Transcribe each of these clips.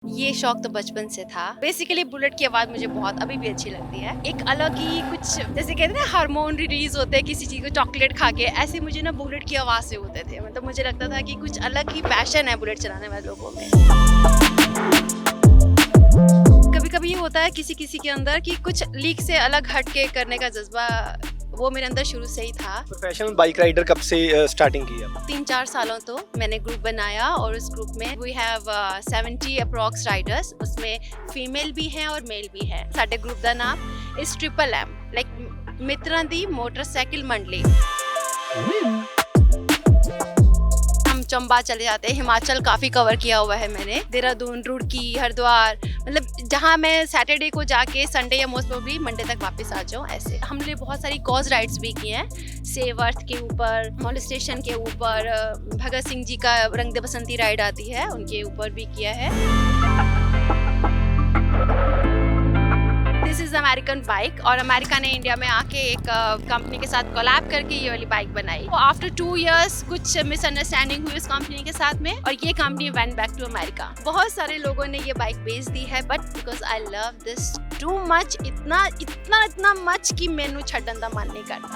ये शौक तो बचपन से था। बेसिकली बुलेट की आवाज़ मुझे बहुत अभी भी अच्छी लगती है। एक अलग ही कुछ जैसे कहते हैं ना हार्मोन रिलीज होते हैं किसी चीज़ को चॉकलेट खा के, ऐसे मुझे ना बुलेट की आवाज़ से होते थे। मतलब मुझे लगता था कि कुछ अलग ही पैशन है बुलेट चलाने वाले लोगों में। कभी-कभी ये होता है किसी-किसी के अंदर कि कुछ लीक से अलग हट के करने का जज़्बा, वो मेरे अंदर शुरू से ही था। प्रोफेशनल बाइक राइडर कब से स्टार्टिंग की आप? 3-4 सालों तो मैंने ग्रुप बनाया और उस ग्रुप में वी हैव 70 अप्रॉक्स राइडर्स। उसमें फीमेल भी हैं और मेल भी हैं। साडे ग्रुप का नाम इस triple M like Mitran Di Motorcycle Mandali. हम चंबा चले जाते हैं, हिमाचल काफ़ी कवर किया हुआ है मैंने, देहरादून, रुड़की, हरिद्वार, मतलब जहाँ मैं सैटरडे को जाके संडे या मोस्ट प्रोबेबली मंडे तक वापस आ जाऊँ। ऐसे हमने बहुत सारी कॉज राइड्स भी की हैं, सेव अर्थ के ऊपर, मॉल स्टेशन के ऊपर, भगत सिंह जी का रंग दे बसंती राइड आती है उनके ऊपर भी किया है। दिस इज अमेरिकन बाइक और अमेरिका ने इंडिया में आके एक कंपनी के साथ कोलैब करके ये वाली बाइक बनाई। आफ्टर 2 इयर्स कुछ मिसअंडरस्टैंडिंग हुई उस कंपनी के साथ में और ये company went back to America. बहुत सारे लोगों ने ये बाइक बेच दी है but because I love this too much, इतना मच कि मैनू छड्डन दा मन नहीं करता।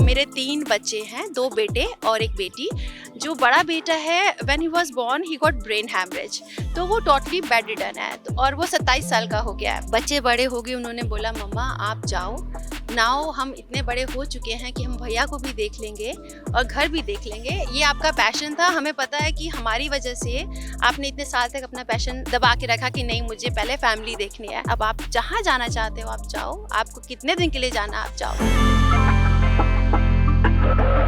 मेरे 3 बच्चे हैं, 2 बेटे और 1 बेटी। जो बड़ा बेटा है when he was born he got brain haemorrhage, तो वो टोटली बेड रिडन है और वो 27 साल का हो गया है। बच्चे बड़े हो गए, उन्होंने बोला मम्मा आप जाओ, नाउ हम इतने बड़े हो चुके हैं कि हम भैया को भी देख लेंगे और घर भी देख लेंगे। ये आपका पैशन था, हमें पता है कि हमारी वजह से आपने इतने साल तक अपना पैशन दबा के रखा कि नहीं मुझे पहले फैमिली देखनी है। अब आप जहाँ जाना चाहते हो आप जाओ, आपको कितने दिन के लिए जाना आप जाओ।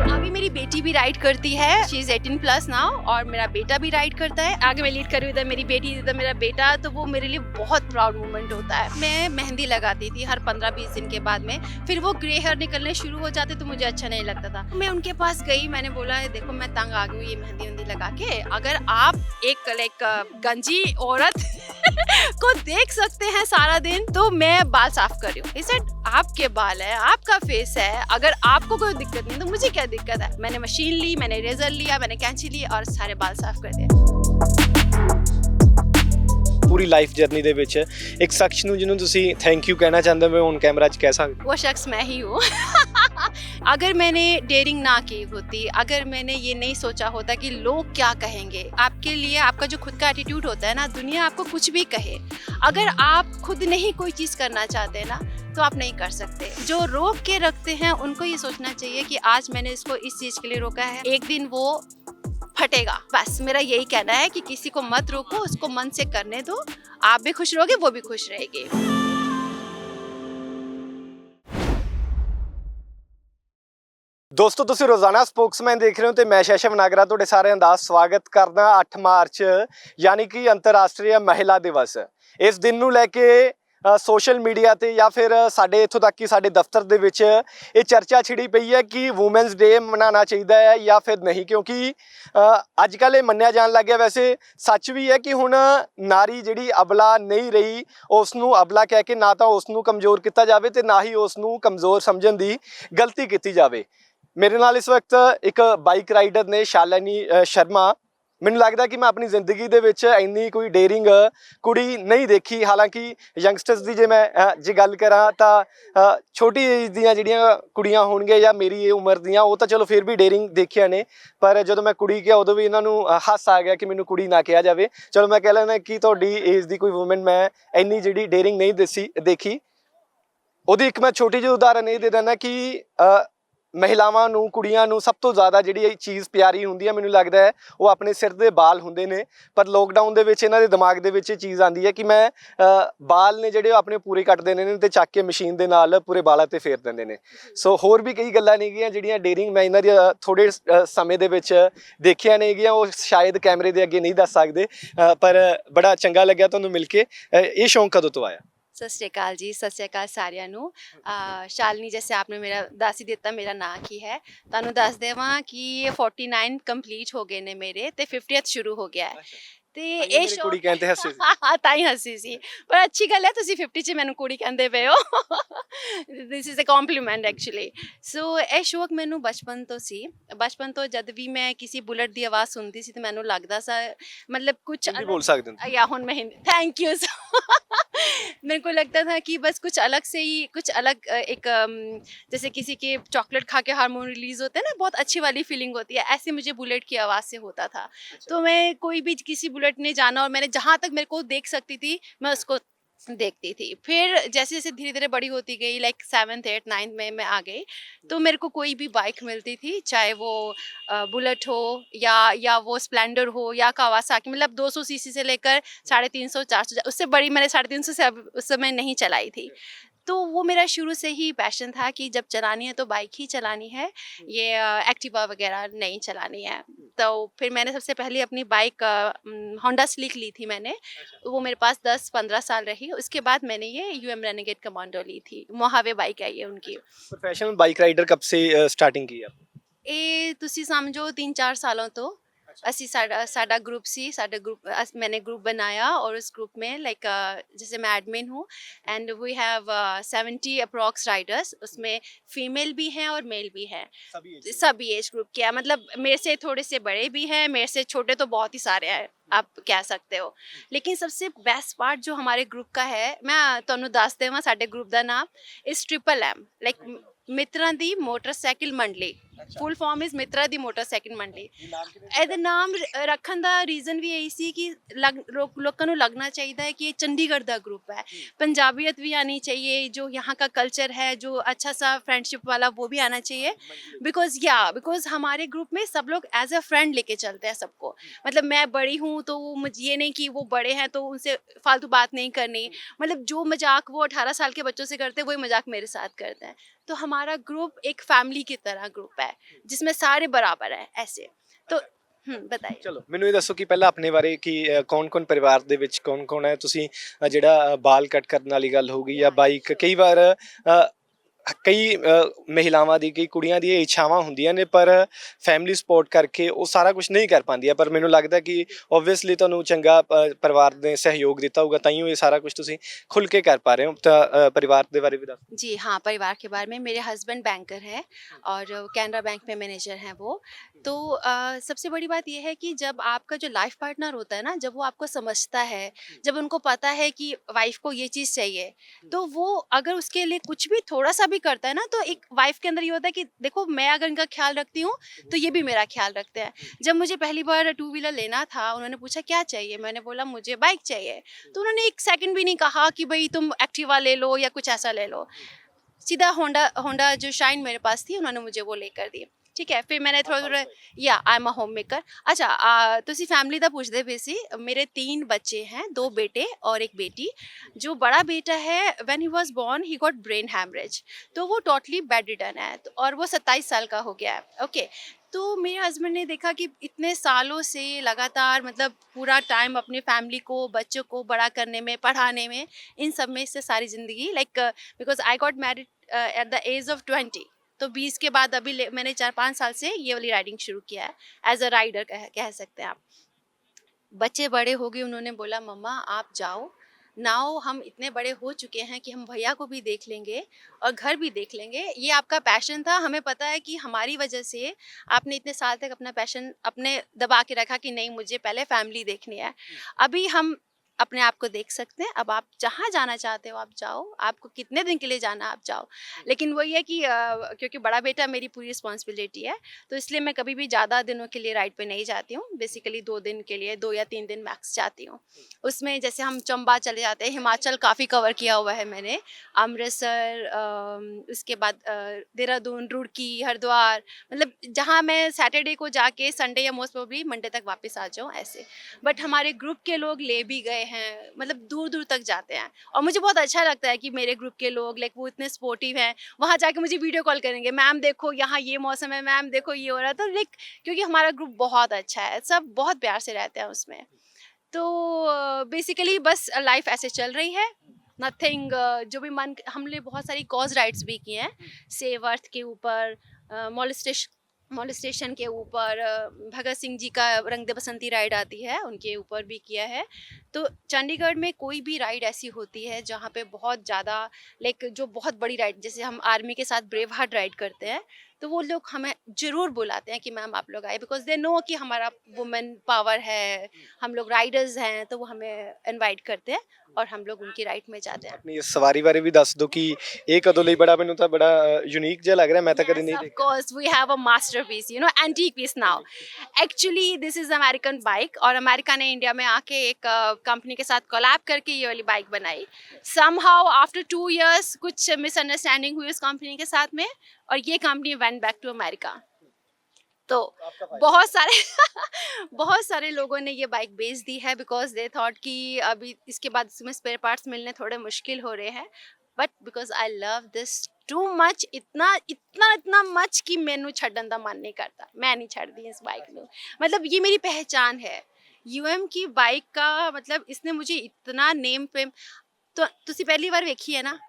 अभी मेरी बेटी भी राइड करती है, शी इज 18 प्लस नाउ, और मेरा बेटा भी राइड करता है। आगे मैं लीड कर रही हूँ, इधर मेरी बेटी इधर मेरा बेटा, तो वो मेरे लिए बहुत प्राउड मोमेंट होता है। मैं मेहंदी लगाती थी हर 15-20 दिन के बाद में, फिर वो ग्रे हेयर निकलने शुरू हो जाते तो मुझे अच्छा नहीं लगता था। मैं उनके पास गई, मैंने बोला देखो मैं तंग आ गई हूँ ये मेहंदी वेहंदी लगा के, अगर आप एक लाइक गंजी औरत को देख सकते हैं सारा दिन तो मैं बाल साफ कर रही हूँ। इसे आपके बाल है, आपका फेस है, अगर आपको कोई दिक्कत नहीं तो मुझे क्या दिक्कत है। मैंने मशीन ली, मैंने रेजर लिया, मैंने कैंची ली और सारे बाल साफ कर दिए। पूरी लाइफ जर्नी ਦੇ ਵਿੱਚ ਇੱਕ ਸ਼ਖਸ ਨੂੰ ਜਿਹਨੂੰ ਤੁਸੀਂ ਥੈਂਕ ਯੂ ਕਹਿਣਾ ਚਾਹੁੰਦੇ ਹੋ ਔਨ ਕੈਮਰਾ 'ਚ ਕਹਿ ਸਕਦੇ? वो शख्स मैं ही हूँ। अगर मैंने डेयरिंग ना की होती, अगर मैंने ये नहीं सोचा होता कि लोग क्या कहेंगे, आपके लिए आपका जो खुद का एटीट्यूड होता है ना, दुनिया आपको कुछ भी कहे, अगर आप खुद नहीं कोई चीज़ करना चाहते ना तो आप नहीं कर सकते। जो रोक के रखते हैं उनको ये सोचना चाहिए कि आज मैंने इसको इस चीज़ के लिए रोका है, एक दिन वो फटेगा। बस मेरा यही कहना है कि किसी को मत रोको, उसको मन से करने दो, आप भी खुश रहोगे वो भी खुश रहेगी। ਦੋਸਤੋ ਤੁਸੀਂ ਰੋਜ਼ਾਨਾ ਸਪੋਕਸਮੈਨ ਦੇਖ ਰਹੇ ਹੋ ਤੇ ਮੈਂ ਸ਼ੈਸ਼ਵ ਨਾਗਰਾ ਤੁਹਾਡੇ ਸਾਰਿਆਂ ਦਾ ਸਵਾਗਤ ਕਰਦਾ। 8 ਮਾਰਚ ਯਾਨੀ ਕਿ ਅੰਤਰਰਾਸ਼ਟਰੀ ਮਹਿਲਾ ਦਿਵਸ, ਇਸ ਦਿਨ ਨੂੰ ਲੈ ਕੇ ਸੋਸ਼ਲ ਮੀਡੀਆ ਤੇ ਜਾਂ ਫਿਰ ਸਾਡੇ ਇੱਥੋਂ ਤੱਕ ਕਿ ਸਾਡੇ ਦਫ਼ਤਰ ਦੇ ਵਿੱਚ ਇਹ ਚਰਚਾ ਛਿੜੀ ਪਈ ਹੈ ਕਿ ਵੂਮੈਨਸ ਡੇ ਮਨਾਉਣਾ ਚਾਹੀਦਾ ਹੈ ਜਾਂ ਫਿਰ ਨਹੀਂ, ਕਿਉਂਕਿ ਅੱਜ ਕੱਲ੍ਹ ਇਹ ਮੰਨਿਆ ਜਾਣ ਲੱਗ ਗਿਆ। ਵੈਸੇ ਸੱਚ ਵੀ ਹੈ ਕਿ ਹੁਣ ਨਾਰੀ ਜਿਹੜੀ ਅਬਲਾ ਨਹੀਂ ਰਹੀ, ਉਸ ਨੂੰ ਅਬਲਾ ਕਹਿ ਕੇ ਨਾ ਤਾਂ ਉਸ ਨੂੰ ਕਮਜ਼ੋਰ ਕੀਤਾ ਜਾਵੇ ਤੇ ਨਾ ਹੀ ਉਸ ਨੂੰ ਕਮਜ਼ੋਰ ਸਮਝਣ ਦੀ ਗਲਤੀ ਕੀਤੀ ਜਾਵੇ। ਮੇਰੇ ਨਾਲ ਇਸ ਵਕਤ ਇੱਕ ਬਾਈਕ ਰਾਈਡਰ ਨੇ ਸ਼ਾਲਿਨੀ ਸ਼ਰਮਾ। ਮੈਨੂੰ ਲੱਗਦਾ ਕਿ ਮੈਂ ਆਪਣੀ ਜ਼ਿੰਦਗੀ ਦੇ ਵਿੱਚ ਇੰਨੀ ਕੋਈ ਡੇਅਰਿੰਗ ਕੁੜੀ ਨਹੀਂ ਦੇਖੀ। ਹਾਲਾਂਕਿ ਯੰਗਸਟਰਸ ਦੀ ਜੇ ਮੈਂ ਜੇ ਗੱਲ ਕਰਾਂ ਤਾਂ ਛੋਟੀ ਏਜ ਦੀਆਂ ਜਿਹੜੀਆਂ ਕੁੜੀਆਂ ਹੋਣਗੀਆਂ ਜਾਂ ਮੇਰੀ ਇਹ ਉਮਰ ਦੀਆਂ, ਉਹ ਤਾਂ ਚਲੋ ਫਿਰ ਵੀ ਡੇਅਰਿੰਗ ਦੇਖੀਆਂ ਨੇ, ਪਰ ਜਦੋਂ ਮੈਂ ਕੁੜੀ ਕਿਹਾ ਉਦੋਂ ਵੀ ਇਹਨਾਂ ਨੂੰ ਹਾਸਾ ਆ ਗਿਆ ਕਿ ਮੈਨੂੰ ਕੁੜੀ ਨਾ ਕਿਹਾ ਜਾਵੇ। ਚਲੋ ਮੈਂ ਕਹਿ ਲੈਂਦਾ ਕਿ ਤੁਹਾਡੀ ਏਜ ਦੀ ਕੋਈ ਵੂਮਨ ਮੈਂ ਇੰਨੀ ਜਿਹੜੀ ਡੇਅਰਿੰਗ ਨਹੀਂ ਦੇਖੀ। ਉਹਦੀ ਇੱਕ ਮੈਂ ਛੋਟੀ ਜਿਹੀ ਉਦਾਹਰਨ ਇਹ ਦੇ ਦਿੰਦਾ ਕਿ ਮਹਿਲਾਵਾਂ ਨੂੰ, ਕੁੜੀਆਂ ਨੂੰ ਸਭ ਤੋਂ ਜ਼ਿਆਦਾ ਜਿਹੜੀ ਇਹ ਚੀਜ਼ ਪਿਆਰੀ ਹੁੰਦੀ ਹੈ, ਮੈਨੂੰ ਲੱਗਦਾ ਹੈ ਉਹ ਆਪਣੇ ਸਿਰ ਦੇ ਬਾਲ ਹੁੰਦੇ ਨੇ। ਪਰ ਲੋਕਡਾਊਨ ਦੇ ਵਿੱਚ ਇਹਨਾਂ ਦੇ ਦਿਮਾਗ ਦੇ ਵਿੱਚ ਇਹ ਚੀਜ਼ ਆਉਂਦੀ ਹੈ ਕਿ ਮੈਂ ਬਾਲ ਨੇ ਜਿਹੜੇ ਉਹ ਆਪਣੇ ਪੂਰੇ ਕੱਟ ਦੇਣੇ ਨੇ ਤੇ ਚੱਕ ਕੇ ਮਸ਼ੀਨ ਦੇ ਨਾਲ ਪੂਰੇ ਬਾਲਾਂ 'ਤੇ ਫੇਰ ਦਿੰਦੇ ਨੇ। ਸੋ ਹੋਰ ਵੀ ਕਈ ਗੱਲਾਂ ਨੇਗੀਆਂ ਜਿਹੜੀਆਂ ਡੇਅਰਿੰਗ ਮੈਂ ਇਹਨਾਂ ਦੀਆਂ ਥੋੜ੍ਹੇ ਸਮੇਂ ਦੇ ਵਿੱਚ ਦੇਖੀਆਂ ਨੇਗੀਆਂ, ਉਹ ਸ਼ਾਇਦ ਕੈਮਰੇ ਦੇ ਅੱਗੇ ਨਹੀਂ ਦੱਸ ਸਕਦੇ, ਪਰ ਬੜਾ ਚੰਗਾ ਲੱਗਿਆ ਤੁਹਾਨੂੰ ਮਿਲ ਕੇ। ਇਹ ਸ਼ੌਂਕ ਕਦੋਂ ਤੋਂ ਆਇਆ? सत श्री अकाल जी, सत श्री अकाल सारिਆਂ ਨੂੰ। शालिनी जैसे आपने मेरा दस ही दिता मेरा ਨਾਂ ਕੀ ਹੈ, ਤੁਹਾਨੂੰ ਦੱਸ ਦੇਵਾਂ ਕਿ 49 ਕੰਪਲੀਟ ਹੋ ਗਏ ਨੇ ਮੇਰੇ ਤੇ 50th ਸ਼ੁਰੂ ਹੋ ਗਿਆ ਹੈ। ਤੇ ਤਾਂਹੀਓ ਇਹ ਮੇਰੀ ਕੁੜੀ ਸ਼ੌਕ ਕਹਿੰਦੇ ਹੱਸੇ ਸੀ। ਹਾਂ ਤਾਂ ਹੀ ਹੱਸੀ ਸੀ, ਪਰ ਅੱਛੀ ਗੱਲ ਹੈ ਤੁਸੀਂ 50 'ਚ ਮੈਨੂੰ ਕੁੜੀ ਕਹਿੰਦੇ ਪਏ ਹੋ। This is a compliment actually. So ਇਹ ਸ਼ੌਕ ਮੈਨੂੰ ਬਚਪਨ ਤੋਂ ਸੀ। ਬਚਪਨ ਤੋਂ ਜਦ ਵੀ ਮੈਂ ਕਿਸੇ ਬੁਲਟ ਦੀ ਆਵਾਜ਼ ਸੁਣਦੀ ਸੀ ਤੇ ਮੈਨੂੰ ਲੱਗਦਾ ਸੀ मतलब कुछ ਹਿੰਦੀ ਬੋਲ अलग। ਸਕਦੇ ਹੋ ਤੁਸੀਂ। या हुन मैं हिंदी थैंक यू सो मेरे को लगता था कि बस कुछ अलग से ही कुछ अलग एक जैसे किसी के चॉकलेट खा के हार्मोन रिलीज होते हैं ना, बहुत अच्छी वाली फीलिंग होती है, ऐसे मुझे बुलेट की आवाज़ से होता था। तो मैं कोई भी किसी बुलेट ने जाना और मैंने जहाँ तक मेरे को देख सकती थी मैं उसको देखती थी। फिर जैसे जैसे धीरे धीरे बड़ी होती गई, लाइक 7th 8th 9th में मैं आ गई, तो मेरे को कोई भी बाइक मिलती थी, चाहे वो बुलेट हो या वो स्प्लेंडर हो या कावासाकी, मतलब 200 सीसी से लेकर 350 400, उससे बड़ी मैंने 350 से अब उस समय नहीं चलाई थी। तो वो मेरा शुरू से ही पैशन था कि जब चलानी है तो बाइक ही चलानी है, ये एक्टिवा वगैरह नहीं चलानी है। तो फिर मैंने सबसे पहले अपनी बाइक होंडा स्लिक ली थी मैंने, वो मेरे पास 10-15 साल रही। उसके बाद मैंने ये यूएम रेनेगेड कमांडो ली थी, मोहावे बाइक है ये उनकी। प्रोफेशनल बाइक राइडर कब से स्टार्टिंग की आप? ਇਹ ਤੁਸੀਂ ਸਮਝੋ 3-4 सालों तो ਅਸੀਂ ਸਾਡਾ ग्रुप सी, साडा ग्रुप मैंने ग्रुप बनाया और उस ग्रुप में लाइक जैसे मैं एडमिन हूँ and we have 70 approx riders, उसमें फीमेल भी हैं और मेल भी हैं, सभी एज ग्रुप के हैं। मतलब मेरे से थोड़े से बड़े भी हैं, मेरे से छोटे तो बहुत ही सारे हैं आप कह सकते हो। लेकिन सबसे बेस्ट पार्ट जो हमारे ग्रुप का है, मैं ਤੁਹਾਨੂੰ ਦੱਸ ਦੇਵਾਂ ਸਾਡੇ ग्रुप ਦਾ ਨਾਮ इस MMM, लाइक ਮਿੱਤਰਾਂ ਦੀ ਮੋਟਰਸਾਈਕਲ ਮੰਡਲੀ। ਫੁੱਲ ਫਾਰਮ ਇਜ਼ ਮਿੱਤਰਾਂ ਦੀ ਮੋਟਰਸਾਈਕਲ ਮੰਡਲੀ। ਇਹਦਾ ਨਾਮ ਰੱਖਣ ਦਾ ਰੀਜ਼ਨ ਵੀ ਇਹੀ ਸੀ ਕਿ ਲੋਕਾਂ ਨੂੰ लगना चाहिए है कि ये चंडीगढ़ का ग्रुप है, पंजाबियत भी आनी चाहिए, जो यहाँ का कल्चर है जो अच्छा सा फ्रेंडशिप वाला वो भी आना चाहिए। बिकॉज हमारे ग्रुप में सब लोग एज अ फ्रेंड लेके चलते हैं सबको। मतलब मैं बड़ी हूँ तो मुझे ये नहीं कि वो बड़े हैं तो उनसे फालतू बात नहीं करनी, मतलब जो मजाक वो 18 साल के बच्चों से करते हैं वही मजाक मेरे साथ करते हैं। तो हमारा ग्रुप एक फैमिली की तरह ग्रुप है जिसमें सारे बराबर हैं ऐसे। तो बताइए। ਚਲੋ ਮੈਨੂੰ ਇਹ ਦੱਸੋ ਕਿ ਪਹਿਲਾਂ ਆਪਣੇ ਬਾਰੇ ਕਿ ਕੌਣ-ਕੌਣ ਪਰਿਵਾਰ ਦੇ ਵਿੱਚ ਕੌਣ-ਕੌਣ ਹੈ? ਤੁਸੀਂ ਜਿਹੜਾ ਬਾਲ ਕੱਟ ਕਰਨ ਵਾਲੀ ਗੱਲ ਹੋਊਗੀ ਜਾਂ ਬਾਈਕ, ਕਈ ਵਾਰ ਕਈ ਮਹਿਲਾਵਾਂ ਦੀ, ਕਈ ਕੁੜੀਆਂ ਦੀਆਂ ਇੱਛਾਵਾਂ ਹੁੰਦੀਆਂ ਨੇ ਪਰ ਫੈਮਿਲੀ ਸਪੋਰਟ ਕਰਕੇ ਉਹ ਸਾਰਾ ਕੁਝ ਨਹੀਂ ਕਰ ਪਾਉਂਦੀਆਂ, ਪਰ ਮੈਨੂੰ ਲੱਗਦਾ ਕਿ ਓਬਵੀਅਸਲੀ ਤੁਹਾਨੂੰ ਚੰਗਾ ਪਰਿਵਾਰ ਨੇ ਸਹਿਯੋਗ ਦਿੱਤਾ ਹੋਊਗਾ ਤਾਂ ਹੀ ਇਹ ਸਾਰਾ ਕੁਝ ਤੁਸੀਂ ਖੁੱਲ ਕੇ ਕਰ ਪਾ ਰਹੇ ਹੋ। ਤਾਂ ਪਰਿਵਾਰ ਦੇ ਬਾਰੇ ਵੀ ਦੱਸੋ। जी हाँ, परिवार के बारे में, मेरे हस्बैंड बैंकर हैं और कैनरा बैंक में मैनेजर हैं वो। तो सबसे बड़ी बात यह है कि जब आपका जो लाइफ पार्टनर होता है ना, जब वो आपको समझता है, जब उनको पता है कि वाइफ को ये चीज़ चाहिए, तो वो अगर उसके लिए कुछ भी थोड़ा सा भी करता है ना, तो एक वाइफ के अंदर ये होता है कि देखो मैं अगर इनका ख्याल रखती हूँ तो ये भी मेरा ख्याल रखते हैं। जब मुझे पहली बार 2 व्हीलर लेना था, उन्होंने पूछा क्या चाहिए, मैंने बोला मुझे बाइक चाहिए, तो उन्होंने एक सेकंड भी नहीं कहा कि भाई तुम एक्टिवा ले लो या कुछ ऐसा ले लो, सीधा होंडा जो शाइन मेरे पास थी उन्होंने मुझे वो लेकर दी। ठीक है, फिर मैंने थोड़ा या I am a home maker. अच्छा, ਤੁਸੀਂ फैमिली ਦਾ ਪੁੱਛਦੇ ਪਏ ਸੀ। मेरे 3 बच्चे हैं, 2 बेटे और 1 बेटी। जो बड़ा बेटा है when he was born he got brain haemorrhage, तो वो टोटली बेड रिडन है और वो 27 साल का हो गया है। ओके, तो मेरे हस्बैंड ने देखा कि इतने सालों से लगातार मतलब पूरा टाइम अपनी फैमिली को, बच्चों को बड़ा करने में, पढ़ाने में, इन सब में से सारी ज़िंदगी like because I got married at the age of 20, तो 20 के बाद अभी मैंने 4-5 साल से ये वाली राइडिंग शुरू किया है एज अ राइडर कह सकते हैं आप। बच्चे बड़े हो गए, उन्होंने बोला मम्मा आप जाओ, नाउ हम इतने बड़े हो चुके हैं कि हम भैया को भी देख लेंगे और घर भी देख लेंगे। ये आपका पैशन था, हमें पता है कि हमारी वजह से आपने इतने साल तक अपना पैशन अपने दबा के रखा कि नहीं मुझे पहले फैमिली देखनी है। अभी हम अपने आप को देख सकते हैं, अब आप जहाँ जाना चाहते हो आप जाओ, आपको कितने दिन के लिए जाना आप जाओ। लेकिन वही है कि क्योंकि बड़ा बेटा मेरी पूरी रिस्पॉन्सिबिलिटी है, तो इसलिए मैं कभी भी ज़्यादा दिनों के लिए राइड पे नहीं जाती हूँ। बेसिकली 2 दिन के लिए, 2 या 3 दिन मैक्स जाती हूँ। उसमें जैसे हम चंबा चले जाते हैं, हिमाचल काफ़ी कवर किया हुआ है मैंने, अमृतसर, उसके बाद देहरादून, रुड़की, हरिद्वार, मतलब जहाँ मैं सैटरडे को जाके संडे या मोस्ट प्रोबेबली मंडे तक वापस आ जाऊँ ऐसे। बट हमारे ग्रुप के लोग ले भी गए हैं, मतलब दूर दूर तक जाते हैं और मुझे बहुत अच्छा लगता है कि मेरे ग्रुप के लोग लाइक वो इतने सपोर्टिव हैं। वहाँ जाके मुझे वीडियो कॉल करेंगे, मैम देखो यहाँ ये मौसम है, मैम देखो ये हो रहा है, तो लाइक क्योंकि हमारा ग्रुप बहुत अच्छा है, सब बहुत प्यार से रहते हैं उसमें। तो बेसिकली बस लाइफ ऐसे चल रही है, नथिंग। जो भी मन, हमने बहुत सारी कॉज राइड्स भी की हैं, सेव अर्थ के ऊपर, मॉल स्टेशन के ऊपर भगत सिंह जी का रंग दे बसंती राइड आती है, उनके ऊपर भी किया है। तो चंडीगढ़ में कोई भी राइड ऐसी होती है जहाँ पे बहुत ज़्यादा लाइक जो बहुत बड़ी राइड, जैसे हम आर्मी के साथ ब्रेव हार्ट राइड करते हैं, तो वो लोग हमें ज़रूर बुलाते हैं कि मैम आप लोग आए, बिकॉज़ दे नो कि हमारा वुमेन पावर है, हम लोग राइडर्स हैं, तो वो हमें इनवाइट करते हैं और हम लोग उनकी राइड में जाते हैं। ਆਪਣੀ ਇਸ ਸਵਾਰੀ ਬਾਰੇ ਵੀ ਦੱਸ ਦਿਓ ਕਿ ਇਹ ਕਦੋਂ ਲਈ ਬੜਾ ਮੈਨੂੰ ਤਾਂ ਬੜਾ ਯੂਨੀਕ ਜਿਹਾ ਲੱਗ ਰਿਹਾ ਮੈਂ ਤਾਂ ਕਦੇ Yes, ਨਹੀਂ of ਦੇਖਿਆ course, we have a masterpiece, you know, antique piece now. Actually, this is American bike और अमेरिका ने इंडिया में आके एक कंपनी के साथ कोलैब करके ये वाली बाइक बनाई। Somehow after 2 years कुछ मिसअंडरस्टैंडिंग हुई उस कंपनी के साथ में और ये company went back to America. तो बहुत सारे बहुत सारे लोगों ने ये बाइक बेच दी है बिकॉज दे थॉट कि अभी इसके बाद इसमें स्पेयर पार्ट्स मिलने थोड़े मुश्किल हो रहे हैं, but because I love this too much, इतना इतना इतना मच कि मैनू छड्डन दा मन नहीं करता, मैं नहीं छड्डदी इस बाइक नू। मतलब ये मेरी पहचान है यूएम की बाइक का, मतलब इसने मुझे इतना नेम फेम। तो तुसी पहली बार वेखी है ना,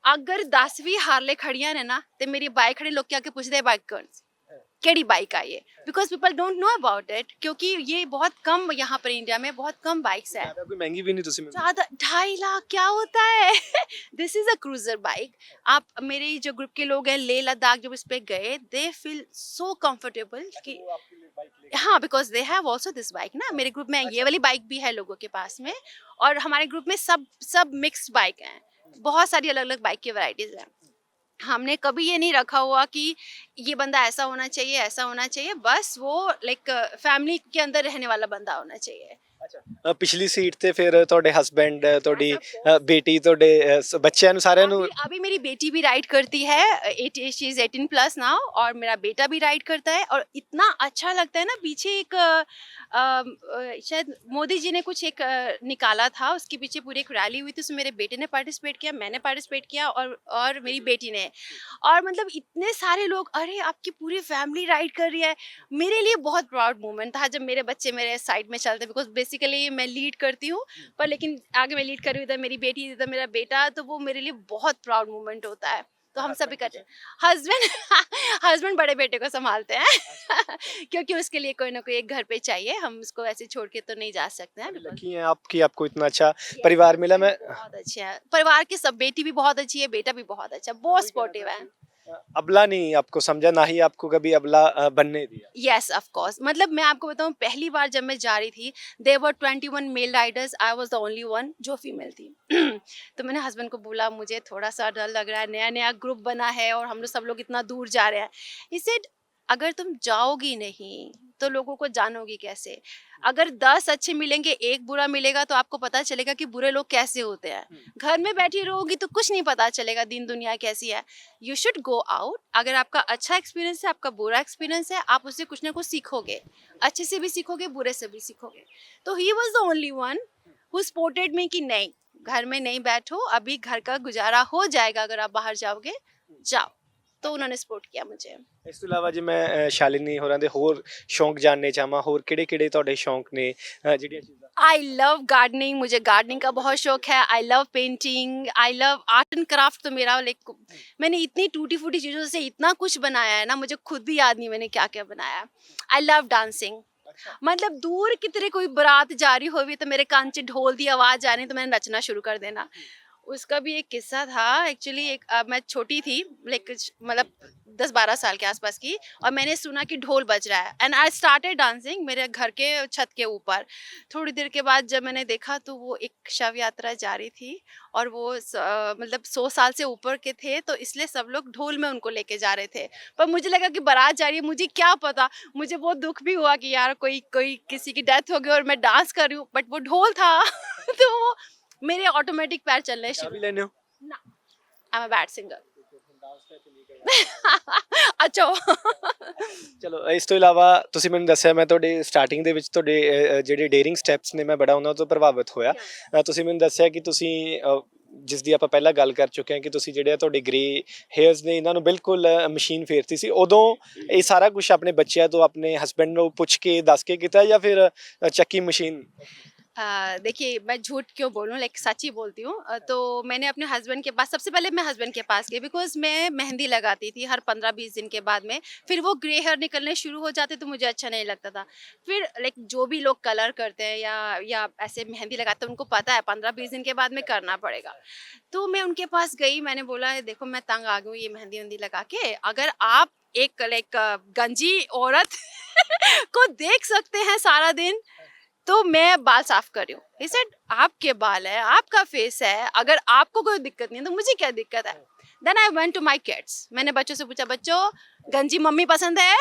अगर 10 भी हार्ले खड़ियां ने ना ते मेरी बाइक खड़ी लोग आके पूछते हैं बाइक कौन सी, केड़ी बाइक आई है, because people don't know about it, क्योंकि ये बहुत कम यहाँ पर इंडिया में बहुत कम बाइक्स है। ਜ਼ਿਆਦਾ ਕੋਈ ਮਹਿੰਗੀ ਵੀ ਨਹੀਂ ਤੁਸੀਂ ਮੈਨੂੰ ज्यादा 2.5 लाख क्या होता है? This is a cruiser bike. आप मेरे जो ग्रुप के लोग हैं लेह लद्दाख जब इस पे गए, दे फील सो कंफर्टेबल कि हाँ, because they have also this bike ना। मेरे ग्रुप में ये वाली बाइक भी है लोगों के पास में, और हमारे ग्रुप में सब मिक्स्ड बाइक हैं, बहुत सारी अलग अलग बाइक की वैरायटीज हैं। हमने कभी ये नहीं रखा हुआ कि ये बंदा ऐसा होना चाहिए ऐसा होना चाहिए, बस वो लाइक फैमिली के अंदर रहने वाला बंदा होना चाहिए। ਪਿਛਲੀ ਸੀਟ ਤੇ ਫਿਰ ਤੁਹਾਡੇ ਹਸਬੈਂਡ ਤੁਹਾਡੀ ਬੇਟੀ ਤੁਹਾਡੇ ਬੱਚਿਆਂ ਨੂੰ ਸਾਰਿਆਂ ਨੂੰ अभी मेरी बेटी भी राइड करती है, शी इज 18+ नाउ, और मेरा बेटा भी राइड करता है, और इतना अच्छा लगता है ना। पीछे एक शायद मोदी जी ने कुछ एक निकाला था, उसके पीछे पूरी एक रैली हुई थी, उसमें मेरे बेटे ने पार्टिसिपेट किया, मैंने पार्टिसिपेट किया, और मेरी बेटी ने, और मतलब इतने सारे लोग, अरे आपकी पूरी फैमिली राइड कर रही है। मेरे लिए बहुत प्राउड मोमेंट था जब मेरे बच्चे मेरे साइड में चलते, बिकॉज बेसिकली मैं लीड करती हूँ, पर लेकिन आगे मैं लीड कर रही हूँ, इधर मेरी बेटी इधर मेरा बेटा, तो वो मेरे लिए बहुत प्राउड मोमेंट होता है। तो हम सभी करते हैं। हस्बैंड हस्बैंड बड़े बेटे को संभालते हैं क्योंकि उसके लिए कोई ना कोई एक घर पे चाहिए, हम उसको ऐसे छोड़ के तो नहीं जा सकते हैं। लकी हैं आपकी, आपको इतना अच्छा परिवार मिला। मैं बहुत अच्छे हैं परिवार के सब, बेटी भी बहुत अच्छी है, बेटा भी बहुत अच्छा, बहुत सपोर्टिव है। अबला नहीं आपको समझा, ना ही आपको कभी अबला बनने दिया। यस ऑफ कोर्स, मतलब मैं आपको बताऊं, पहली बार जब मैं जा रही थी, there were 21 male riders, I was the only one जो फीमेल थी। तो मैंने हस्बैंड को बोला मुझे थोड़ा सा डर लग रहा है, नया नया ग्रुप बना है और हम लोग सब लोग इतना दूर जा रहे हैं। ही सेड अगर तुम जाओगी नहीं तो लोगों को जानोगी कैसे? अगर 10 अच्छे मिलेंगे एक बुरा मिलेगा तो आपको पता चलेगा कि बुरे लोग कैसे होते हैं। घर में बैठी रहोगी तो कुछ नहीं पता चलेगा दिन दुनिया कैसी है। You should go out. अगर आपका अच्छा एक्सपीरियंस है, आपका बुरा एक्सपीरियंस है, आप उससे कुछ ना कुछ सीखोगे, अच्छे से भी सीखोगे, बुरे से भी सीखोगे। तो he was the only one who supported me कि नहीं, घर में नहीं बैठो, अभी घर का गुजारा हो जाएगा, अगर आप बाहर जाओगे जाओ। तो उन्होंने सपोर्ट किया मुझे। ਇਸ ਤੋਂ ਇਲਾਵਾ ਜੇ ਮੈਂ ਸ਼ਾਲਿਨੀ ਹੋਰਾਂ ਦੇ ਹੋਰ ਸ਼ੌਂਕ ਜਾਣਨੇ ਚਾਹਾਂ, ਹੋਰ ਕਿਹੜੇ ਕਿਹੜੇ ਤੁਹਾਡੇ ਸ਼ੌਂਕ ਨੇ ਜਿਹੜੀਆਂ ਚੀਜ਼ਾਂ? आई लव गार्डनिंग, मुझे गार्डनिंग का बहुत शौक है। I love painting, I love art and craft. तो मेरा लाइक मैंने इतनी टूटी फूटी चीज़ों से इतना कुछ बनाया है ना, मुझे खुद भी याद नहीं मैंने क्या क्या बनाया। आई लव डांसिंग, मतलब दूर की तरह कोई बारात जा रही होगी तो मेरे कान से ढोल की आवाज़ आ रही तो मैंने नचना शुरू कर देना। उसका भी एक किस्सा था एक्चुअली। एक मैं छोटी थी, लाइक मतलब 10-12 साल के आसपास की, और मैंने सुना कि ढोल बज रहा है, एंड आई स्टार्टेड डांसिंग मेरे घर के छत के ऊपर। थोड़ी देर के बाद जब मैंने देखा तो वो एक शव यात्रा जा रही थी, और वो मतलब 100 साल से ऊपर के थे, तो इसलिए सब लोग ढोल में उनको लेके जा रहे थे। पर मुझे लगा कि बारात जा रही है, मुझे क्या पता। मुझे बहुत दुख भी हुआ कि यार कोई कोई किसी की डेथ हो गई और मैं डांस कर रही हूँ, बट वो ढोल था तो वो मेरे ऑटोमेटिक पैर चलने ਚਾਹ ਵੀ शुरू। ਲੈਂਦੇ ਹੋ? ना, I am a bad singer. अच्छा ਚਲੋ ਇਸ ਤੋਂ ਇਲਾਵਾ ਤੁਸੀਂ ਮੈਨੂੰ ਦੱਸਿਆ, ਮੈਂ ਤੁਹਾਡੇ ਸਟਾਰਟਿੰਗ ਦੇ ਵਿੱਚ ਤੁਹਾਡੇ ਜਿਹੜੇ ਡੇਅਰਿੰਗ ਸਟੈਪਸ ਨੇ ਮੈਂ ਬੜਾ ਉਹਨਾਂ ਤੋਂ ਪ੍ਰਭਾਵਿਤ ਹੋਇਆ। ਤੁਸੀਂ ਮੈਨੂੰ ਦੱਸਿਆ ਕਿ ਤੁਸੀਂ ਜਿਸ ਦੀ ਆਪਾਂ ਪਹਿਲਾਂ ਗੱਲ ਕਰ ਚੁੱਕੇ ਹਾਂ ਕਿ ਤੁਸੀਂ ਜਿਹੜੇ ਆ ਤੁਹਾਡੇ ਗ੍ਰੇ ਹੇਅਰਸ ਨੇ ਇਹਨਾਂ ਨੂੰ ਬਿਲਕੁਲ ਮਸ਼ੀਨ ਫੇਰਤੀ ਸੀ, ਉਦੋਂ ਇਹ ਸਾਰਾ ਕੁਝ ਆਪਣੇ ਬੱਚਿਆਂ ਤੋਂ ਆਪਣੇ ਹਸਬੈਂਡ ਨੂੰ ਪੁੱਛ ਕੇ ਦੱਸ ਕੇ ਕੀਤਾ ਜਾਂ ਫਿਰ ਚੱਕੀ ਮਸ਼ੀਨ? देखिए मैं झूठ क्यों बोलूँ, लाइक सच ही बोलती हूँ। तो मैंने अपने हस्बैंड के पास, सबसे पहले मैं हस्बैंड के पास गई बिकॉज मैं मेहंदी लगाती थी हर 15-20 दिन के बाद में। फिर वो ग्रे हेयर निकलने शुरू हो जाते तो मुझे अच्छा नहीं लगता था। फिर लाइक जो भी लोग कलर करते हैं या ऐसे मेहंदी लगाते हैं उनको पता है 15-20 दिन के बाद में करना पड़ेगा। तो मैं उनके पास गई, मैंने बोला देखो मैं तंग आ गई हूँ ये मेहंदी वेहंदी लगा के, अगर आप एक लाइक गंजी औरत को देख सकते हैं सारा दिन तो मैं बाल साफ कर रही हूँ। ही सेड आपके बाल है, आपका फेस है, अगर आपको कोई दिक्कत नहीं है तो मुझे क्या दिक्कत है। Then I went to my kids, मैंने बच्चों से पूछा बच्चों गंजी मम्मी पसंद है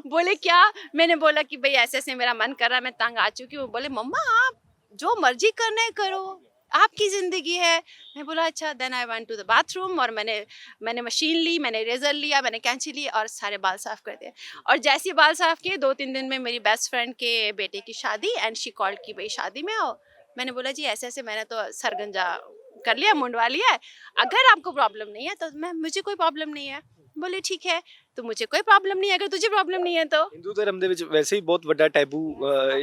बोले क्या, मैंने बोला कि भाई ऐसे ऐसे मेरा मन कर रहा है, मैं तंग आ चुकी हूँ। बोले मम्मा आप जो मर्जी करना है करो, आपकी जिंदगी है। मैं बोला अच्छा। Then I went to the bathroom और मैंने मशीन ली, मैंने रेजर लिया, मैंने कैंची ली और सारे बाल साफ कर दिए। और जैसे ही बाल साफ किए 2-3 दिन में मेरी बेस्ट फ्रेंड के बेटे की शादी, एंड शी कॉल्ड कि भाई शादी में आओ। मैंने बोला जी ऐसे ऐसे मैंने तो सरगंजा कर लिया, मुंडवा लिया है, अगर आपको प्रॉब्लम नहीं है तो मैं मुझे कोई प्रॉब्लम नहीं है। बोले ठीक है, तो मुझे कोई प्रॉब्लम नहीं है अगर तुझे प्रॉब्लम नहीं है तो। ਹਿੰਦੂ ਧਰਮ ਦੇ ਵਿੱਚ ਵੈਸੇ ਹੀ ਬਹੁਤ ਵੱਡਾ ਟੈਬੂ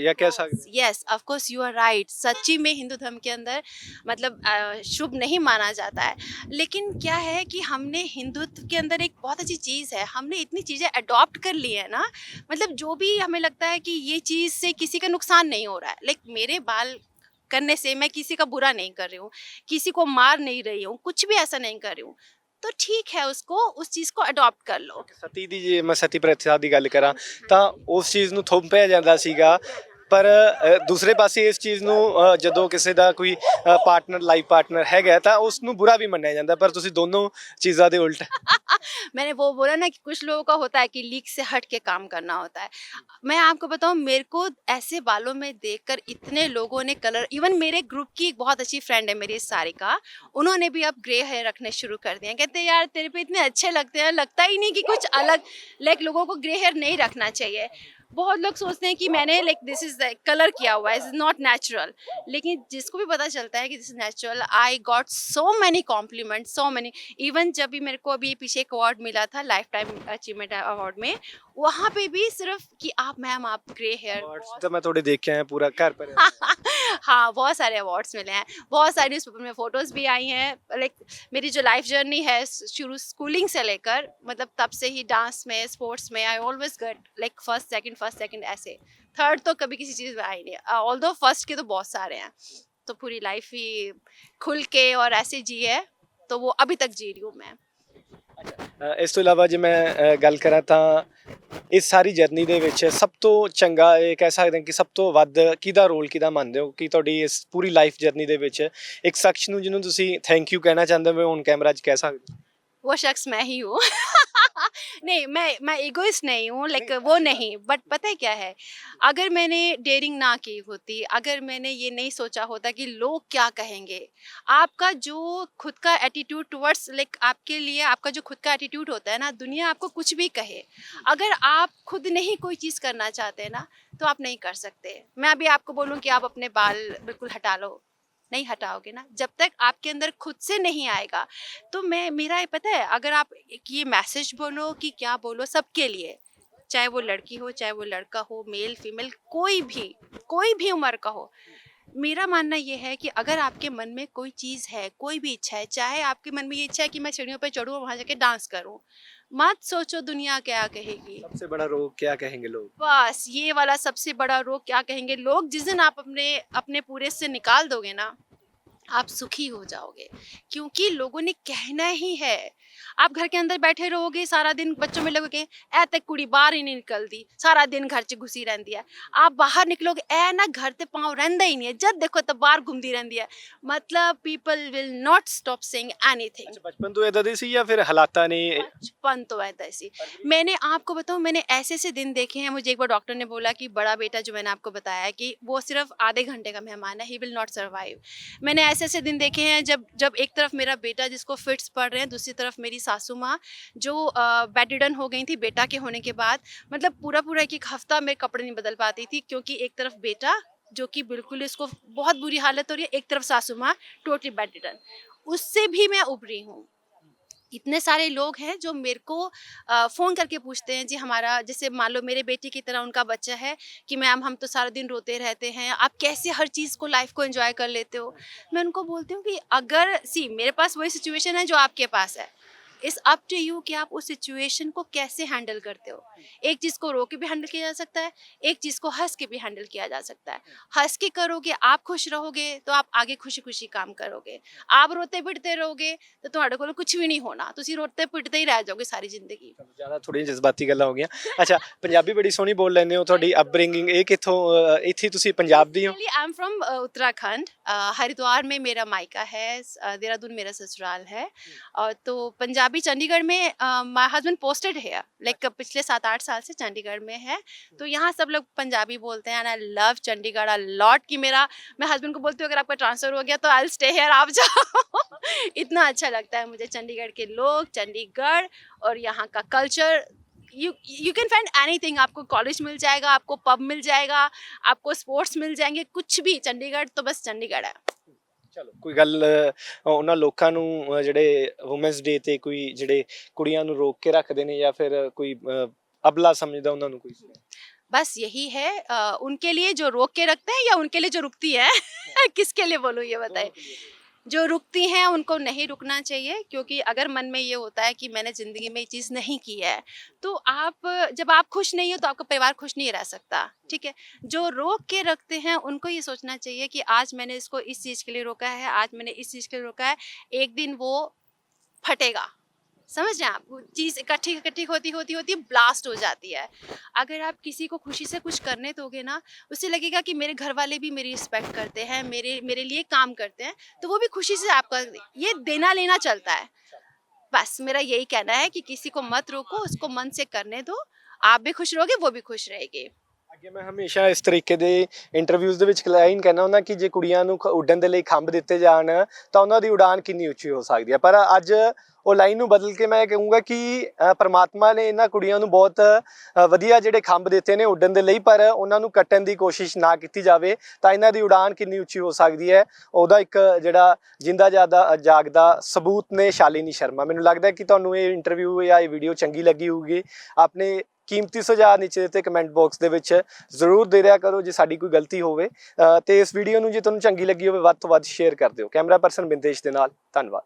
ਜਾਂ ਕਹਿ ਸਕਦੇ yes of course you are right, सच्ची में हिंदू धर्म के अंदर मतलब शुभ नहीं माना जाता है। लेकिन क्या है कि हमने हिंदुत्व के अंदर एक बहुत अच्छी चीज़ है, हमने इतनी चीज़ें अडॉप्ट कर ली है ना, मतलब जो भी हमें लगता है कि ये चीज़ से किसी का नुकसान नहीं हो रहा है। लाइक मेरे बाल करने से मैं किसी का बुरा नहीं कर रही हूँ, किसी को मार नहीं रही हूँ, कुछ भी ऐसा नहीं कर रही हूँ। तो ठीक है, उसको उस चीज़ को अडॉप्ट कर लो। ਸਤੀ ਦੀ ਜੇ ਮੈਂ ਸਤੀ ਪ੍ਰਥਾ ਦੀ ਗੱਲ ਕਰਾਂ ਤਾਂ ਉਸ ਚੀਜ਼ ਨੂੰ ਥੋਪਿਆ ਜਾਂਦਾ ਸੀਗਾ ਪਰ ਦੂਸਰੇ ਪਾਸੇ ਇਸ ਚੀਜ਼ ਨੂੰ ਜਦੋਂ ਕਿਸੇ ਦਾ ਕੋਈ ਪਾਰਟਨਰ ਲਾਈਫ ਪਾਰਟਨਰ ਹੈਗਾ ਤਾਂ ਉਸ ਨੂੰ ਬੁਰਾ ਵੀ ਮੰਨਿਆ ਜਾਂਦਾ ਪਰ ਤੁਸੀਂ ਦੋਨੋਂ ਚੀਜ਼ਾਂ ਦੇ ਉਲਟ मैंने वो बोला ना कि कुछ लोगों का होता है कि लीक से हट के काम करना होता है। मैं आपको बताऊं, मेरे को ऐसे बालों में देखकर इतने लोगों ने कलर, इवन मेरे ग्रुप की एक बहुत अच्छी फ्रेंड है मेरी सारिका, उन्होंने भी अब ग्रे हेयर रखने शुरू कर दिए हैं। कहते हैं यार तेरे पे इतने अच्छे लगते हैं, लगता ही नहीं कि कुछ अलग, लाइक लोगों को ग्रे हेयर नहीं रखना चाहिए। बहुत लोग सोचते हैं कि मैंने लाइक दिस इज कलर किया हुआ है, इज नॉट नेचुरल। लेकिन जिसको भी पता चलता है कि this is natural, I got so many compliment, so many. Even जब भी मेरे को अभी पीछे एक अवार्ड मिला था लाइफ टाइम अचीवमेंट अवार्ड में, वहाँ पे भी सिर्फ कि आप मैम आप ग्रे हेयर। अवार्ड्स तो मैं थोड़े देखे हैं पूरा घर पर हाँ बहुत सारे अवार्ड्स मिले हैं, बहुत सारी न्यूज़पेपर में फोटोज़ भी आई हैं। लाइक मेरी जो लाइफ जर्नी है शुरू स्कूलिंग से लेकर, मतलब तब से ही डांस में, स्पोर्ट्स में I always get like first second ऐसे, थर्ड तो कभी किसी चीज़ में आई नहीं। ऑल्दो फर्स्ट के तो बहुत सारे हैं। तो पूरी लाइफ ही खुल के और ऐसे जी है, तो वो अभी तक जी रही हूँ मैं। ਇਸ ਤੋਂ ਇਲਾਵਾ ਜੇ ਮੈਂ ਗੱਲ ਕਰਾਂ ਤਾਂ ਇਸ ਸਾਰੀ ਜਰਨੀ ਦੇ ਵਿੱਚ ਸਭ ਤੋਂ ਚੰਗਾ ਇਹ ਕਹਿ ਸਕਦੇ ਹਾਂ ਕਿ ਸਭ ਤੋਂ ਵੱਧ ਕਿਹਦਾ ਰੋਲ ਕਿਹਦਾ ਮੰਨਦੇ ਹੋ ਕਿ ਤੁਹਾਡੀ ਇਸ ਪੂਰੀ ਲਾਈਫ ਜਰਨੀ ਦੇ ਵਿੱਚ ਇੱਕ ਸ਼ਖਸ ਨੂੰ ਜਿਹਨੂੰ ਤੁਸੀਂ ਥੈਂਕ ਯੂ ਕਹਿਣਾ ਚਾਹੁੰਦੇ ਹੋ ਔਨ ਕੈਮਰਾ 'ਚ ਕਹਿ ਸਕਦੇ ਹੋ वो शख्स मैं ही हूँ। नहीं, मैं इगोइस्ट नहीं हूँ, लाइक वो नहीं। बट पता है क्या है, अगर मैंने डेयरिंग ना की होती, अगर मैंने ये नहीं सोचा होता कि लोग क्या कहेंगे, आपका जो खुद का एटीट्यूड टुवर्ड्स, लाइक आपके लिए आपका जो खुद का एटीट्यूड होता है ना, दुनिया आपको कुछ भी कहे, अगर आप खुद नहीं कोई चीज़ करना चाहते ना तो आप नहीं कर सकते। मैं अभी आपको बोलूँ कि आप अपने बाल बिल्कुल हटा लो, नहीं हटाओगे ना जब तक आपके अंदर खुद से नहीं आएगा। तो मैं मेरा ये पता है, अगर आप एक ये मैसेज बोलो कि क्या बोलो, सबके लिए, चाहे वो लड़की हो चाहे वो लड़का हो, मेल फीमेल कोई भी उम्र का हो, मेरा मानना ये है कि अगर आपके मन में कोई चीज़ है, कोई भी इच्छा है, चाहे आपके मन में ये इच्छा है कि मैं सीढ़ियों पर चढ़ूँ और वहाँ जाके डांस करूँ, मत सोचो दुनिया क्या कहेगी। सबसे बड़ा रोग क्या कहेंगे लोग बस ये वाला सबसे बड़ा रोग, क्या कहेंगे लोग, जिस दिन आप अपने अपने पूरे से निकाल दोगे ना, आप सुखी हो जाओगे। क्योंकि लोगों ने कहना ही है। आप घर के अंदर बैठे रहोगे सारा दिन, बच्चों में लगोगे ए तक कुड़ी बाहर ही नहीं निकलती, सारा दिन घर च घुसी रहती है। आप बाहर निकलोगे ए ना घर ते पाँव रहिंदा ही नहीं है, जब देखो तो बाहर घूमती रहती है। मतलब people will not stop saying anything. अच्छा बचपन तो इदां दी सी या फिर हालातां ने बचपन तो ऐसा ही। मैंने आपको बताऊं, मैंने ऐसे ऐसे दिन देखे हैं। मुझे एक बार डॉक्टर ने बोला कि बड़ा बेटा जो मैंने आपको बताया कि वो सिर्फ आधे घंटे का मेहमान है, ही विल नॉट सर्वाइव। मैंने ऐसे ऐसे दिन देखे हैं जब एक तरफ मेरा बेटा जिसको फिट्स पड़ रहे हैं, दूसरी तरफ मेरी सासू माँ जो बेडरिडन हो गई थी बेटा के होने के बाद। मतलब पूरा एक हफ्ता मैं कपड़े नहीं बदल पाती थी, क्योंकि एक तरफ बेटा जो कि बिल्कुल इसको बहुत बुरी हालत हो रही है, एक तरफ सासू माँ टोटली बेडरिडन। उससे भी मैं उभरी हूँ। इतने सारे लोग हैं जो मेरे को फ़ोन करके पूछते हैं जी हमारा जैसे मान लो मेरे बेटी की तरह उनका बच्चा है कि मैम हम तो सारा दिन रोते रहते हैं, आप कैसे हर चीज़ को लाइफ़ को एन्जॉय कर लेते हो? मैं उनको बोलती हूँ कि अगर मेरे पास वही सिचुएशन है जो आपके पास है। इट्स अप टू यू कि आप उस सिचुएशन को कैसे हैंडल करते हो। एक चीज़ को रो के भी हैंडल किया जा सकता है, एक चीज़ को हँस के भी हैंडल किया जा सकता है। हँस के करोगे, आप खुश रहोगे तो आप आगे खुशी-खुशी काम करोगे। आप रोते-पिटते रहोगे तो ਤੁਹਾਡੇ ਕੋਲ ਕੁਝ ਵੀ ਨਹੀਂ ਹੋਣਾ, ਤੁਸੀਂ ਰੋਤੇ-ਪਿਟਦੇ ਹੀ ਰਹਿ ਜਾਓਗੇ ਸਾਰੀ ਜ਼ਿੰਦਗੀ। ਜ਼ਿਆਦਾ ਥੋੜ੍ਹੀਆਂ ਜਜ਼ਬਾਤੀ ਗੱਲਾਂ ਹੋ ਗਈਆਂ। ਅੱਛਾ, ਪੰਜਾਬੀ ਬੜੀ ਸੋਹਣੀ ਬੋਲ ਲੈਂਦੇ ਹੋ, ਤੁਹਾਡੀ ਅਪਬ੍ਰਿੰਗਿੰਗ ਇਹ ਕਿੱਥੋਂ ਇੱਥੇ ਤੁਸੀਂ ਪੰਜਾਬ ਦੀ ਹੋ? Basically I am from Uttarakhand. Haridwar में मेरा मायका है, देहरादून मेरा ससुराल है। और तो पंजाबी चंडीगढ़ में माय हस्बैंड पोस्टेड है, लाइक पिछले 7-8 साल से चंडीगढ़ में है। तो यहाँ सब लोग पंजाबी बोलते हैं and I love Chandigarh a lot कि मेरा मैं हस्बैंड को बोलती हूँ अगर आपका ट्रांसफ़र हो गया तो आई विल स्टे हियर, आप जाओ। इतना अच्छा लगता है मुझे चंडीगढ़ के लोग, चंडीगढ़ और यहाँ का culture. You can find anything, आपको कॉलेज मिल जाएगा, आपको पब मिल जाएगा, आपको स्पोर्ट्स मिल जाएंगे, कुछ भी। चंडीगढ़ तो बस चंडीगढ़ है। ਚਲੋ ਕੋਈ ਗੱਲ ਉਹਨਾਂ ਲੋਕਾਂ ਨੂੰ ਜਿਹੜੇ ਵੂਮੈਨਸ ਡੇ ਤੇ ਕੋਈ ਜਿਹੜੇ ਕੁੜੀਆਂ ਨੂੰ ਰੋਕ ਕੇ ਰੱਖਦੇ ਨੇ ਜਾਂ ਫਿਰ ਕੋਈ ਅਬਲਾ ਸਮਝਦਾ ਉਹਨਾਂ ਨੂੰ ਕੋਈ? बस यही है, उनके लिए जो रोक के रखते हैं या उनके लिए जो रुकती है किसके लिए बोलूँ ये बताइए। जो रुकती हैं उनको नहीं रुकना चाहिए, क्योंकि अगर मन में ये होता है कि मैंने ज़िंदगी में ये चीज़ नहीं की है तो आप जब आप खुश नहीं हो तो आपका परिवार खुश नहीं रह सकता, ठीक है। जो रोक के रखते हैं उनको ये सोचना चाहिए कि आज मैंने इसको इस चीज़ के लिए रोका है, आज मैंने इस चीज़ के लिए रोका है, एक दिन वो फटेगा। समझ रहे हैं आप? वो चीज़ इकट्ठी इकट्ठी होती होती होती ब्लास्ट हो जाती है। अगर आप किसी को खुशी से कुछ करने दोगे ना, उसे लगेगा कि मेरे घर वाले भी मेरी रिस्पेक्ट करते हैं, मेरे मेरे लिए काम करते हैं, तो वो भी खुशी से आपका ये देना लेना चलता है। बस मेरा यही कहना है कि किसी को मत रोको, उसको मन से करने दो, आप भी खुश रहोगे, वो भी खुश रहेगी। ਅੱਗੇ ਮੈਂ ਹਮੇਸ਼ਾ ਇਸ ਤਰੀਕੇ ਦੇ ਇੰਟਰਵਿਊਜ਼ ਦੇ ਵਿੱਚ ਲਾਈਨ ਕਹਿੰਦਾ ਹੁੰਦਾ ਕਿ ਜੇ ਕੁੜੀਆਂ ਨੂੰ ਉੱਡਣ ਦੇ ਲਈ ਖੰਭ ਦਿੱਤੇ ਜਾਣ ਤਾਂ ਉਹਨਾਂ ਦੀ ਉਡਾਨ ਕਿੰਨੀ ਉੱਚੀ ਹੋ ਸਕਦੀ ਹੈ, ਪਰ ਅੱਜ ਉਹ ਲਾਈਨ ਨੂੰ ਬਦਲ ਕੇ ਮੈਂ ਕਹੂੰਗਾ ਕਿ ਪਰਮਾਤਮਾ ਨੇ ਇਹਨਾਂ ਕੁੜੀਆਂ ਨੂੰ ਬਹੁਤ ਵਧੀਆ ਜਿਹੜੇ ਖੰਭ ਦਿੱਤੇ ਨੇ ਉੱਡਣ ਦੇ ਲਈ, ਪਰ ਉਹਨਾਂ ਨੂੰ ਕੱਟਣ ਦੀ ਕੋਸ਼ਿਸ਼ ਨਾ ਕੀਤੀ ਜਾਵੇ ਤਾਂ ਇਹਨਾਂ ਦੀ ਉਡਾਨ ਕਿੰਨੀ ਉੱਚੀ ਹੋ ਸਕਦੀ ਹੈ ਉਹਦਾ ਇੱਕ ਜਿਹੜਾ ਜਿੰਦਾ ਜਾਗਦਾ ਸਬੂਤ ਨੇ ਸ਼ਾਲਿਨੀ ਸ਼ਰਮਾ। ਮੈਨੂੰ ਲੱਗਦਾ ਕਿ ਤੁਹਾਨੂੰ ਇਹ ਇੰਟਰਵਿਊ ਜਾਂ ਇਹ ਵੀਡੀਓ ਚੰਗੀ ਲੱਗੀ ਹੋਊਗੀ। ਆਪਣੇ ਕੀਮਤੀ ਸੁਝਾਅ ਨੀਚੇ ਦਿੱਤੇ ਕਮੈਂਟ ਬਾਕਸ ਦੇ ਵਿੱਚ ਜ਼ਰੂਰ ਦੇ ਦਿਆ ਕਰੋ ਜੇ ਸਾਡੀ ਕੋਈ ਗਲਤੀ ਹੋਵੇ, ਤੇ ਇਸ ਵੀਡੀਓ ਨੂੰ ਜੇ ਤੁਹਾਨੂੰ ਚੰਗੀ ਲੱਗੀ ਹੋਵੇ ਵੱਧ ਤੋਂ ਵੱਧ ਸ਼ੇਅਰ ਕਰ ਦਿਓ। ਕੈਮਰਾ ਪਰਸਨ ਬਿੰਦੇਸ਼ ਦੇ ਨਾਲ, ਧੰਨਵਾਦ।